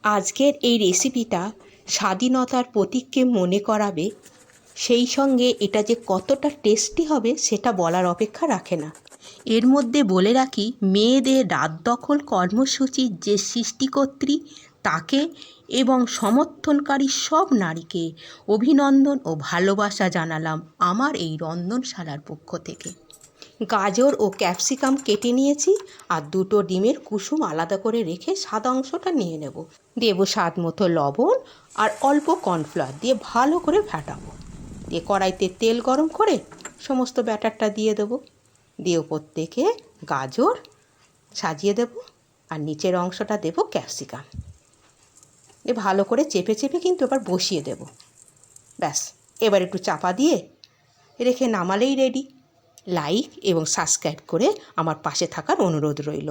আজকের এই রেসিপিটা স্বাধীনতার প্রতীককে মনে করাবে, সেই সঙ্গে এটা যে কতটা টেস্টি হবে সেটা বলার অপেক্ষা রাখে না। এর মধ্যে বলে রাখি, মেয়েদের রাত দখল কর্মসূচির যে সৃষ্টিকর্ত্রী তাকে এবং সমর্থনকারী সব নারীকে অভিনন্দন ও ভালোবাসা জানালাম আমার এই রন্ধনশালার পক্ষ থেকে। গাজর ও ক্যাপসিকাম কেটে নিয়েছি, আর দুটো ডিমের কুসুম আলাদা করে রেখে সাদা অংশটা নিয়ে নেব। দেব স্বাদ মতো লবণ আর অল্প কর্নফ্লাওয়ার দিয়ে ভালো করে ফেটাবো। দিয়ে কড়াইতে তেল গরম করে সমস্ত ব্যাটারটা দিয়ে দেবো। দিয়ে ওপর থেকে গাজর সাজিয়ে দেব, আর নিচের অংশটা দেব ক্যাপসিকাম। দিয়ে ভালো করে চেপে চেপে কিন্তু এবার বসিয়ে দেব। ব্যাস, এবার একটু চাপা দিয়ে রেখে নামালেই রেডি। লাইক এবং সাবস্ক্রাইব করে আমার পাশে থাকার অনুরোধ রইল।